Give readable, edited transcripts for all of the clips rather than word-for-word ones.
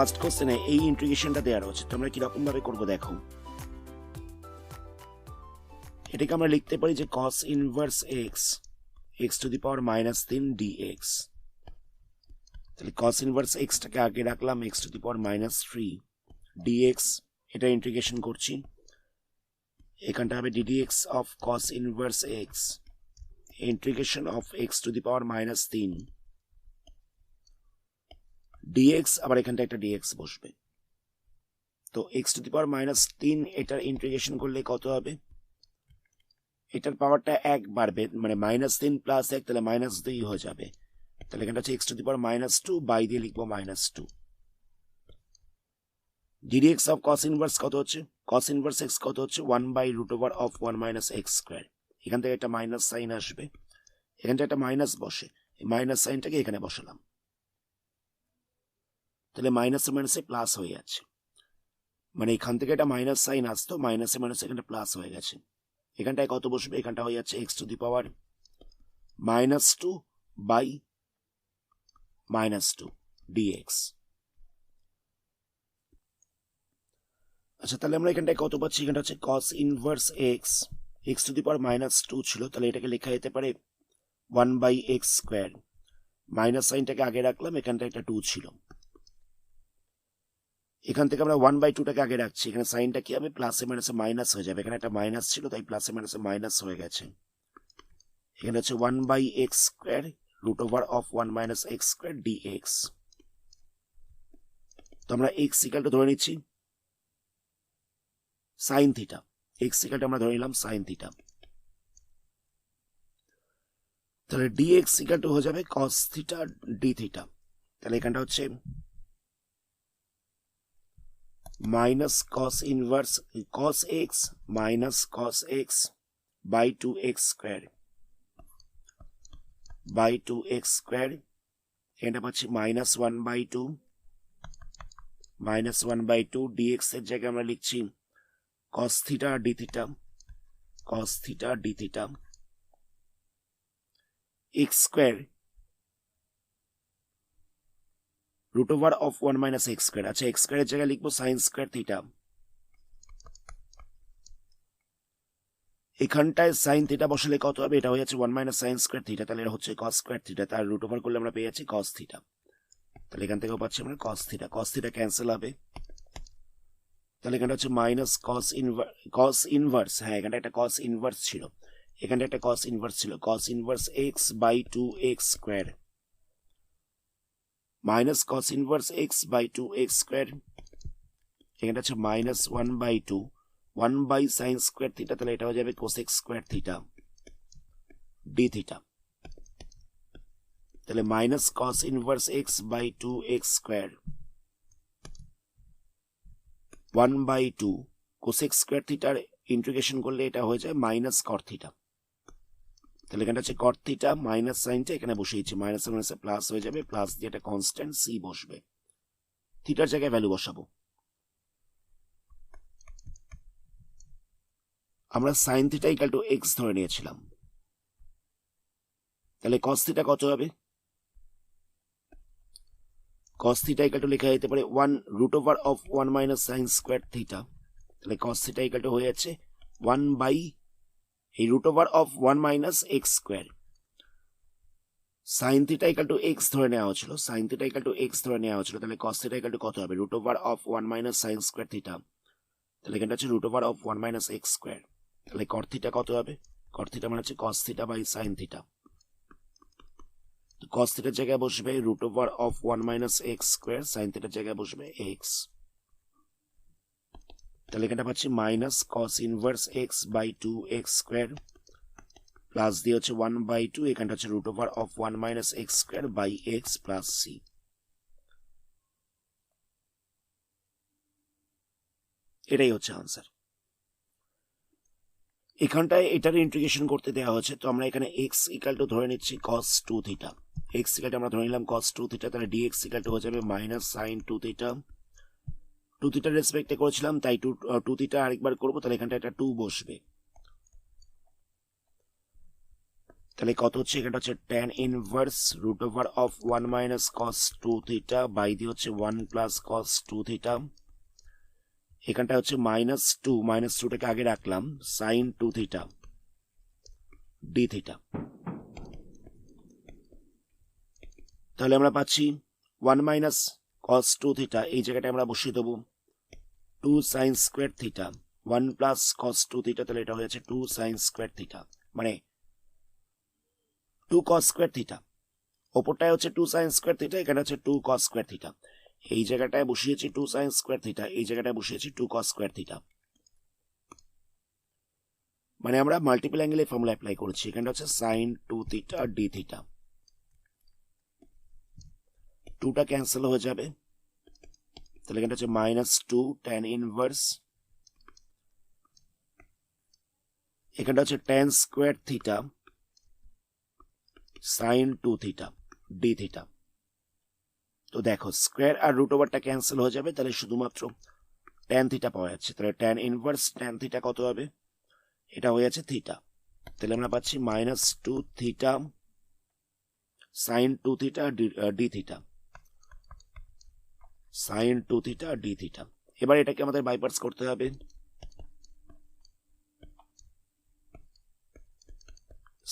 First কোশ্চেনে এই ইন্টিগ্রেশনটা দেওয়া রয়েছে, তো আমরা কিরকম ভাবে করবো দেখো। এটাকে আমরা লিখতে পারি যে cos inverse x to the power -3 dx। তাহলে cos ইনভার্স x টাকে আগে রাখলাম, x to the power -3 dx, এটা ইন্টিগ্রেশন করছি। এখানটা হবে ddx of cos inverse x integration of x to the power -3 dx, আবার এখানটা একটা dx বসবে। তো x টু দি পাওয়ার -3 এটার ইন্টিগ্রেশন করলে কত হবে? এটার পাওয়ারটা 1 বাড়বে, মানে -3 + 1, তাহলে -2 হয়ে যাবে। তাহলে এখানটা হচ্ছে x to the power -2, by দিয়ে লিখবো -2। ddx অফ cos ইনভার্স কত হচ্ছে? cos ইনভার্স x কত হচ্ছে? 1/√1 - x²। এখান থেকে একটা মাইনাস সাইন আসবে, এখানটা একটা মাইনাস বসে, এই মাইনাস সাইনটাকে এখানে বসালাম, তাহলে মাইনাসে মাইনাসে প্লাস হয়ে যাচ্ছে। মানে এখান থেকে একটা মাইনাস সাইন আসতো, মাইনাসে মাইনাসে এখানটা প্লাস হয়ে গেছে। এখানটায় কত বসবে? এখানটা হয়ে যাচ্ছে x to the power -2 by -2 dx। আচ্ছা, তাহলে আমরা এখানটায় কত পাচ্ছি? এখানটা হচ্ছে cos inverse x to the power -2 ছিল, তাহলে এটাকে লেখা যেতে পারে 1/x²। মাইনাস সাইনটাকে আগে রাখলাম, এখানটা একটা 2 ছিল, এখান থেকে আমরা 1/2টাকে আগে রাখছি, এখানে সাইনটা কি হবে? প্লাসে মাইনাসে মাইনাস হয়ে যাবে, এখানে একটা মাইনাস ছিল, তাই প্লাসে মাইনাসে মাইনাস হয়ে গেছে। এখানে হচ্ছে 1/x² √1 - x² dx। তো আমরা x ইকুয়াল টু ধরে নিচ্ছি sine theta, x equal to আমরা ধরে নিলাম সাইন থিটা। তাহলে dx ইকুয়াল টু হয়ে যাবে cos থিটা d থিটা। তাহলে এখানটা হচ্ছে minus cos inverse cos x minus cos x by 2x² by 2x²। এটা পাচ্ছি -1/2 dx এর জায়গায় আমরা লিখছি cos theta d theta, cos theta d theta x² √1 - x²। আচ্ছা, x² এর জায়গায় লিখবো sin² থিটা। এখানটায় সাইন থিটা বসালে কত হবে? এটা হয়ে যাচ্ছে 1 - sin² থিটা, তাহলে এটা হচ্ছে cos² থিটা, তার √ওভার করলে আমরা পেয়ে যাচ্ছি cos থিটা। তাহলে এখান থেকেও পাচ্ছি আমরা cos থিটা ক্যান্সেল হবে। তাহলে এখানটা হচ্ছে মাইনাস cos ইনভার্স, হ্যাঁ এখানটা একটা cos ইনভার্স ছিল, এখানটা একটা cos ইনভার্স ছিল, cos inverse x by 2x² minus cos inverse x by 2x²। এখানটা হচ্ছে -1/2 1/sin² থিটা, তাহলে এটা হয়ে যাবে cosec² থিটা d থিটা। তাহলে minus cos inverse x by 2x² 1/2 cosec² থিটার ইন্টিগ্রেশন করলে এটা হয়ে যায় মাইনাস cot থিটা। তাহলে এখানটা হচ্ছে cot থিটা, মাইনাস সাইনটা এখানে বসিয়েছি, মাইনাস মাইনাসে প্লাস হয়ে যাবে, প্লাস দিয়ে একটা কনস্ট্যান্ট c বসবে, থিটার জায়গায় ভ্যালু বসাবো। আমরা sine theta equal two x ধরে নিয়েছিলাম, তাহলে cos থিটা কত হবে? cos থিটা ইকুয়াল টু লেখা যেতে পারে 1√1 - sin² থিটা। তাহলে cos থিটা ইকুয়াল টু হয়ে যাচ্ছে 1/√1 - x²। Sine theta equal two x ধরে নেওয়া হচ্ছিল, sine theta equal two x ধরে নেওয়া হচ্ছিল, তাহলে cos থিটা ইকুয়াল টু কত হবে? √1 - sin² থিটা। তাহলে এখানটা হচ্ছে √1 - x²। তাহলে cot থিটা কত হবে? cot থিটা মানে হচ্ছে cos theta by sine theta. cos থিটার জায়গায় বসবে √1 - x², সাইন থিটার জায়গায় বসবে x। তাহলে এখানটা পাচ্ছি minus cos inverse x by 2x² plus দিয়ে হচ্ছে 1/2, এখানটা হচ্ছে √1 - x² by x plus c। এটাই হচ্ছে আনসার। এখানটায় এটার ইন্টিগ্রেশন করতে দেওয়া হচ্ছে, তো আমরা এখানে x ইকুয়াল টু ধরে নিচ্ছি cos 2 theta, x equal to আমরা ধরে নিলাম cos 2 থিটা, তাহলে dx ইকুয়াল টু হয়ে যাবে মাইনাস sin 2 থিটা। 2 থিটার রেসপেক্টে করেছিলাম, তাই 2 থিটা আরেকবার করবো, তাহলে এখানটা একটা 2 বসবে। তাহলে কত হচ্ছে, এখানটা হচ্ছে tan inverse root over of 1 minus cos 2 theta by দিয়ে হচ্ছে 1 প্লাস cos 2 থিটা। এখানটা হচ্ছে মাইনাস টুটাকে আগে রাখলাম, সাইন 2 থিটা ডি থিটা। তাহলে আমরা পাচ্ছি 1 মাইনাস cos 2 থিটা, এই জায়গাটা আমরা বসিয়ে দেবো 2 sign square theta 1 plus cos 2 theta, তাহলে এটা হয়ে যাচ্ছে 2 সাইন স্কোয়ার থিটা, মানে 2 cos স্কোয়ার থিটা। ওপরটায় হচ্ছে 2 সাইন স্কোয়ার থিটা, এখানে হচ্ছে 2 cos স্কোয়ার থিটা। এই জায়গাটায় বসিয়েছি 2 সাইন স্কোয়ার থিটা, এই জায়গাটায় বসিয়েছি 2 cos স্কোয়ার থিটা। মানে আমরা মাল্টিপল অ্যাঙ্গেলের ফর্মুলা অ্যাপ্লাই করেছি। এখানটা হচ্ছে সাইন 2 থিটা ডি থিটা, 2টা ক্যান্সেল হয়ে যাবে, তাহলে এখানটা হচ্ছে -2 tan ইনভার্স, এখানটা হচ্ছে tan square theta sine 2 theta D theta. তো দেখো স্কোয়ার আর রুট ওভারটা ক্যান্সেল হয়ে যাবে, তাহলে শুধুমাত্র tan থিটা পাওয়া যাচ্ছে। তাহলে tan ইনভার্স tan থিটা কত হবে, এটা হয়ে যাচ্ছে থিটা। তাহলে আমরা পাচ্ছি -2 theta sine 2 theta D theta, sine 2 theta D theta. এবার এটাকে আমাদের বাই পার্টস করতে হবে।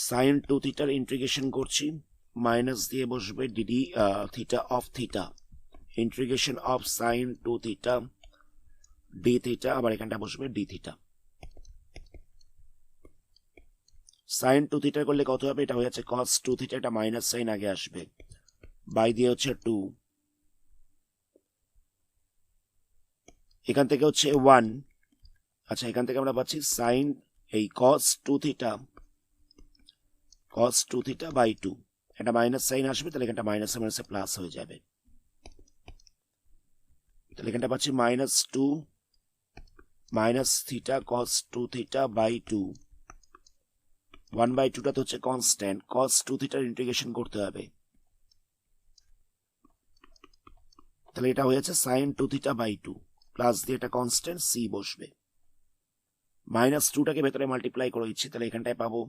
সাইন 2 থিটার ইন্টিগ্রেশন করছি, মাইনাস দিয়ে বসবে DD theta of theta, integration of sign 2 theta D theta, আবার এখানটা বসবে ডি থিটা। সাইন 2 থিটা করলে কত হবে, এটা হয়ে যাচ্ছে cos 2 থিটা, এটা মাইনাস সাইন আগে আসবে, বাই দিয়ে হচ্ছে 2, এখান থেকে হচ্ছে 1। আচ্ছা, এখান থেকে আমরা পাচ্ছি সাইন এই cos 2 থিটা বাই 2, এটা মাইনাস সাইন আসবে, তাহলে এখানটা মাইনাস মাইনাসে প্লাস হয়ে যাবে। তাহলে এখানটা পাচ্ছি -2 minus theta cos 2 theta by 2, 1/2টা তো হচ্ছে কনস্ট্যান্ট, cos 2 থিটার ইন্টিগ্রেশন করতে হবে, তাহলে এটা হয়ে যাচ্ছে সাইন 2 থিটা বাই 2, প্লাস দিয়ে এটা কনস্ট্যান্ট সি বসবে, -2টাকে ভেতরে মাল্টিপ্লাই করে দিচ্ছি, তাহলে এখানটায় পাবো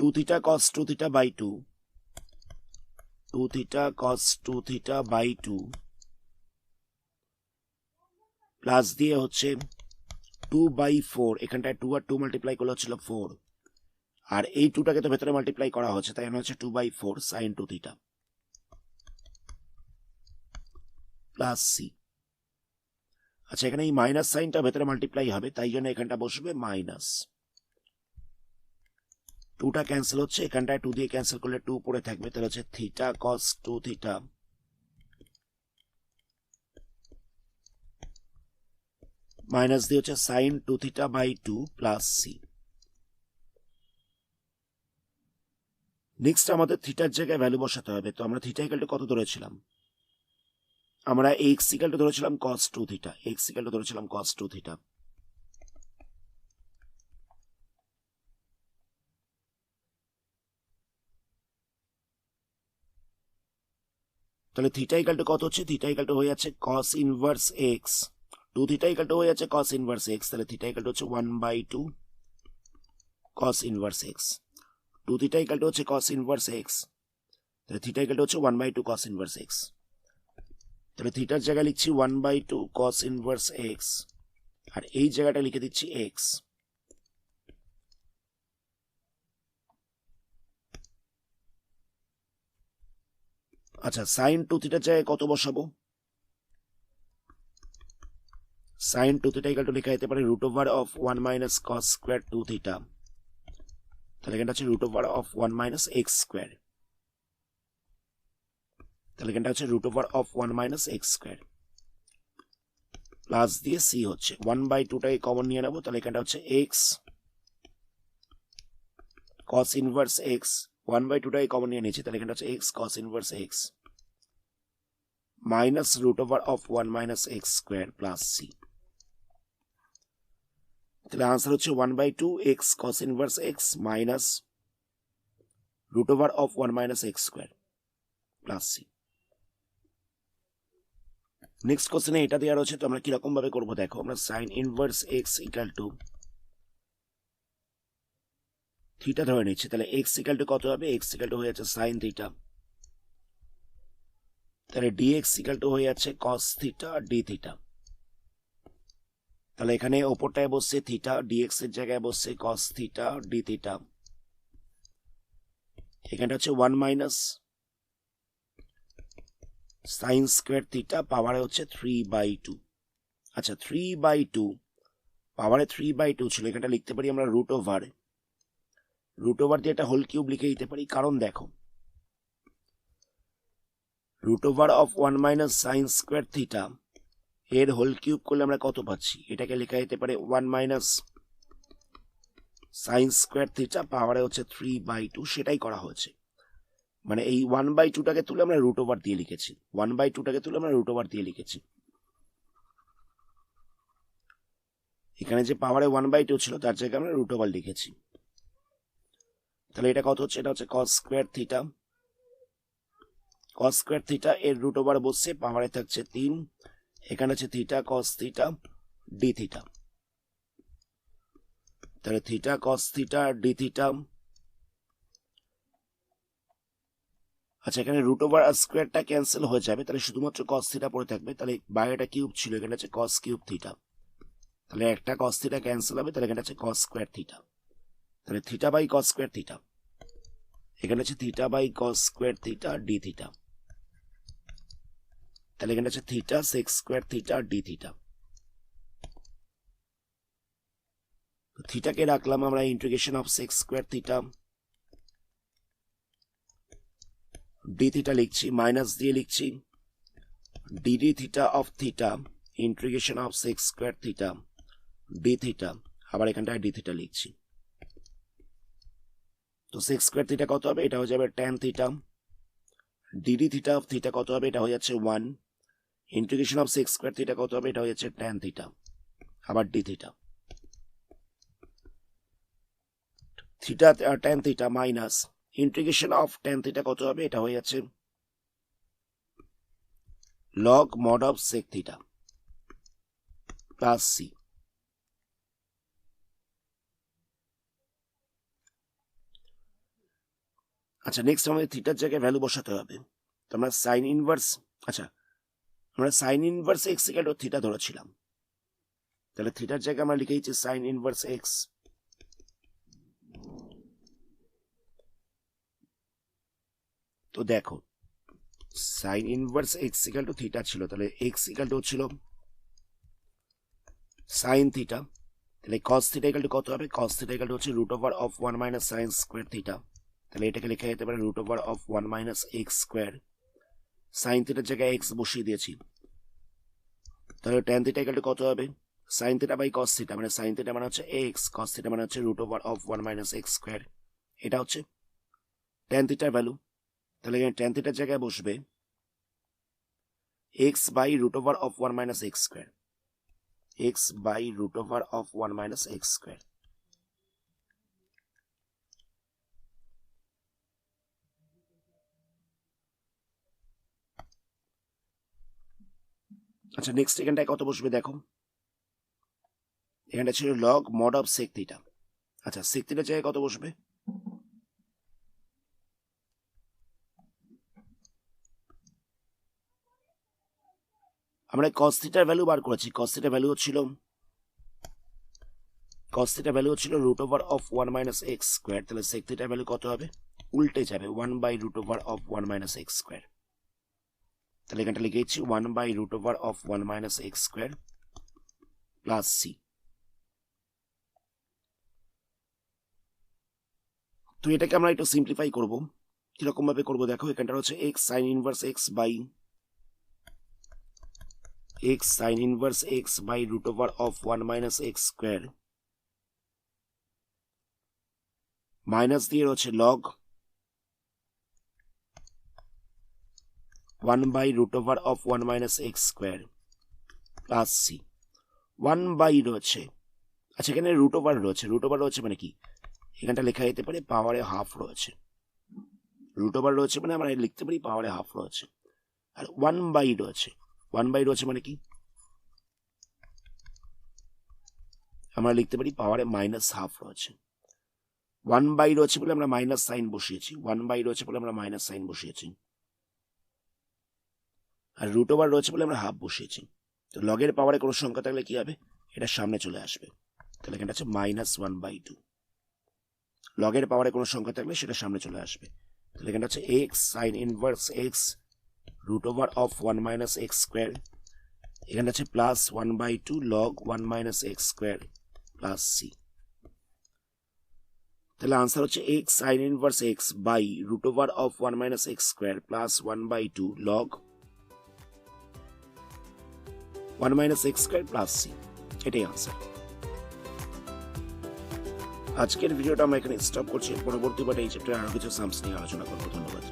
2 theta cos 2 theta by 2, 2 theta cos 2 theta by 2, plus দিয়ে হচ্ছে 2/4, এখানটায় 2 আর 2 মাল্টিপ্লাই করলে হচ্ছিল 4, আর এই 2টাকে তো ভেতরে মাল্টিপ্লাই করা হচ্ছে, তাই হচ্ছে 2/4 সাইন 2 থিটা প্লাস সি। আচ্ছা, এখানে এই মাইনাস সাইনটা ভেতরে মাল্টিপ্লাই হবে, তাই জন্য এখানটা বসবে মাইনাস, 2টা ক্যান্সেল হচ্ছে, এখানটায় 2 দিয়ে ক্যান্সেল করলে 2 পড়ে থাকবে, তাহলে হচ্ছে থিটা cos 2 থিটা মাইনাস দিয়ে হচ্ছে sine 2 theta by 2 plus C. Next আমাদের থিটার জায়গায় ভ্যালু বসাতে হবে। তো আমরা থিটা ইকুয়াল টু কত ধরেছিলাম, আমরা x ইকুয়াল টু ধরেছিলাম cos 2 theta, x equal two ধরেছিলাম cos 2 থিটা। তাহলে থিটা ইকুয়াল টু কত হচ্ছে, থিটা ইকুয়াল টু হয়ে যাচ্ছে cos inverse x, 2 theta equal to হয়ে যাচ্ছে cos ইনভার্স x, তাহলে থিটা ইকুয়াল টু হচ্ছে 1/2 cos inverse x, 2 theta equal to হচ্ছে cos ইনভার্স x, তাহলে থিটা ইকুয়াল টু হচ্ছে 1/2 cos ইনভার্স x। তাহলে থিটার জায়গায় লিখছি 1/2 cos ইনভার্স x, আর এই জায়গাটা লিখে দিচ্ছি x। আচ্ছা, সাইন 2 থিটার জায়গায় কত বসাবো, সাইন 2 থিটা ইকুয়াল টু লেখা যেতে পারে root over of 1 minus cos square 2 theta, তাহলে এখানটা হচ্ছে root over of 1 minus x square, তাহলে এখানটা হচ্ছে root over of 1 minus x square, plus দিয়ে সি হচ্ছে 1/2টাকে কমন নিয়ে নেবো, তাহলে এখানটা হচ্ছে এক্স cos ইনভার্স এক্স, 1/2টাকে কমন নিয়ে নিয়েছি, তাহলে এখানটা হচ্ছে x cos inverse x minus root over of 1 minus x square plus C. তাহলে আনসার হচ্ছে 1/2 x cos inverse x minus root over of 1 minus x square plus C. Next কোশ্চেনে এটা দেওয়া রয়েছে, তো আমরা কিরকম ভাবে করবো দেখো, আমরা sign inverse x equal to theta ধরে নিচ্ছি, তাহলে এক্স ইকাল টু কত হবে? এক্স ইকাল টু হয়ে যাচ্ছে সাইন থিটা, তাহলে ডিএক্স ইকাল টু হয়ে যাচ্ছে কস থিটা ডি থিটা। তাহলে এখানে ওপরটায় বসছে থিটা, ডিএক্স এর জায়গায় বসছে কস থিটা ডি থিটা। এখানটা হচ্ছে 1 মাইনাস সাইন স্কোয়ার থিটা, পাওয়ারে হচ্ছে 3/2। আচ্ছা 3/2, পাওয়ারে 3/2 ছিল, এখানটা লিখতে পারি আমরা রুট ওভার দিয়ে একটা হোল কিউব লিখে দিতে পারি। কারণ দেখো root over of 1 minus sine square theta এর হোল কিউব করলে আমরা কত পাচ্ছি? এটাকে লেখা যেতে পারে 1 মাইনাস সাইন স্কোয়ার থিটা, পাওয়ারে হচ্ছে 3/2, সেটাই করা হয়েছে। মানে এই 1/2টাকে তুলে আমরা রুট ওভার দিয়ে লিখেছি, 1/2টাকে তুলে আমরা রুট ওভার দিয়ে লিখেছি। এখানে যে পাওয়ারে 1/2 ছিল তার জায়গায় আমরা রুট ওভার লিখেছি। তাহলে এটা কত হচ্ছে? এটা হচ্ছে cos square theta, cos square theta এর রুট ওভার বসছে, পাওয়ারে থাকছে 3, এখানে হচ্ছে theta cos theta D theta. তাহলে theta cos theta D theta. আচ্ছা এখানে রুট ওভার আর স্কোয়ারটা ক্যান্সেল হয়ে যাবে, তাহলে শুধুমাত্র কস থিটা পড়ে থাকবে। তাহলে বাইরেটা কিউব ছিল, এখানে হচ্ছে কস কিউব থিটা, তাহলে একটা কস থিটা ক্যান্সেল হবে, তাহলে এখানে হচ্ছে কস স্কোয়ার থিটা। তাহলে theta by cos square theta, এখানে হচ্ছে theta by cos square theta D theta. তাহলে এখানে হচ্ছে theta sec square theta D theta. থিটাকে রাখলাম আমরা integration of sec square theta, D theta লিখছি, মাইনাস দিয়ে লিখছি d d theta of theta integration of sec square theta D theta, আবার এখানটায় ডি থিটা লিখছি। তো সেক্স স্কোয়ার থিটা কত হবে? এটা হয়ে যাবে tan theta, D D theta of theta কত হবে? এটা হয়ে যাচ্ছে 1, integration of sec square theta কত হবে? এটা হয়ে যাচ্ছে ট্যান থিটা, আবার D theta. Theta tan theta minus integration of tan theta কত হবে? এটা হয়ে যাচ্ছে log mod of sec theta plus C. আচ্ছা নেক্সট আমাদের থিটার জায়গায় ভ্যালু বসাতে হবে। তো আমরা সাইন ইনভার্স, আচ্ছা আমরা sign inverse x equal to theta ধরেছিলাম, তাহলে থিটার জায়গায় আমরা লিখে দিচ্ছি সাইন ইনভার্স এক্স। তো দেখো sine inverse x equal to theta ছিল, তাহলে এক্স ইকুয়াল টু ছিল সাইন থিটা, তাহলে কস থিটা ইকুয়াল টু কত হবে? কস থিটা ইকুয়াল টু হচ্ছে root over of 1 minus sine square theta, তাহলে এটাকে লেখা যেতে পারে root over of 1 minus x square. Sine থিটার জায়গায় এক্স বসিয়ে দিয়েছি, তাহলে ট্যান থিটা ইকুয়াল টু কত হবে? Sine theta by cos theta, মানে সাইন থিটা মানে হচ্ছে এক্স, কস থিটা মানে হচ্ছে root over of 1 minus x square. এটা হচ্ছে ট্যান থিটার ভ্যালু, তাহলে এখানে ট্যান থিটার জায়গায় বসবে x by root over of 1 minus x square, x by root over of 1 minus x square. আচ্ছা নেক্সট এখানটায় কত বসবে দেখো, এখানটা ছিল log mod of sec theta. আচ্ছা সেক থিটার জায়গায় কত বসবে? আমরা কস থিটার ভ্যালু বার করেছি, কস থিটার ভ্যালু হচ্ছিল root over of 1 minus x square, তাহলে সেক থিটার ভ্যালু কত হবে? উল্টে যাবে 1 by root over of 1 minus x square, তাহলে এখানটা লিখে দিচ্ছি 1 by root over of 1 minus x square plus c. তো এটাকে আমরা একটু সিম্পলিফাই করবো, কিরকম ভাবে করবো দেখো, এখানটা হচ্ছে x sine inverse x by x sin inverse x by root over of 1 minus x square minus দিয়ে রয়েছে log 1 by root over of 1 minus x square plus c 1 by রয়েছে, আচ্ছা এখানে রুট ওভার রয়েছে মানে কি এখানটা লেখা যেতে পারে পাওয়ারে হাফ রয়েছে, রুট ওভার রয়েছে মানে আমরা লিখতে পারি পাওয়ারে হাফ রয়েছে, আর 1 বাই রয়েছে মানে কি আমরা লিখতে পারি পাওয়ারে মাইনাস হাফ রয়েছে। ওয়ান বাই রয়েছে বলে আমরা মাইনাস সাইন বসিয়েছি, ওয়ান বাই রয়েছে বলে আমরা মাইনাস সাইন বসিয়েছি, আর রুট ওভার রয়েছে বলে আমরা হাফ বসিয়েছি। তো লগের পাওয়ারে কোনো সংখ্যা থাকলে কি হবে, এটা সামনে চলে আসবে, তাহলে এখানটা হচ্ছে মাইনাস 1/2। লগের পাওয়ারে কোনো সংখ্যা থাকলে সেটা সামনে চলে আসবে, তাহলে এখানটা হচ্ছে x sine inverse x root over of 1 minus x square, এখানটা হচ্ছে plus 1/2 log 1 minus x square plus C. তাহলে আনসার হচ্ছে x sine inverse x by root over of 1 minus x square plus 1/2 log 1 minus x square plus c, এটাই answer. আজকের ভিডিওটা আমরা এখানে stop করছি, পরবর্তী পার্টে এই চ্যাপ্টারে আরো কিছু সামস নিয়ে আলোচনা করবো। ধন্যবাদ।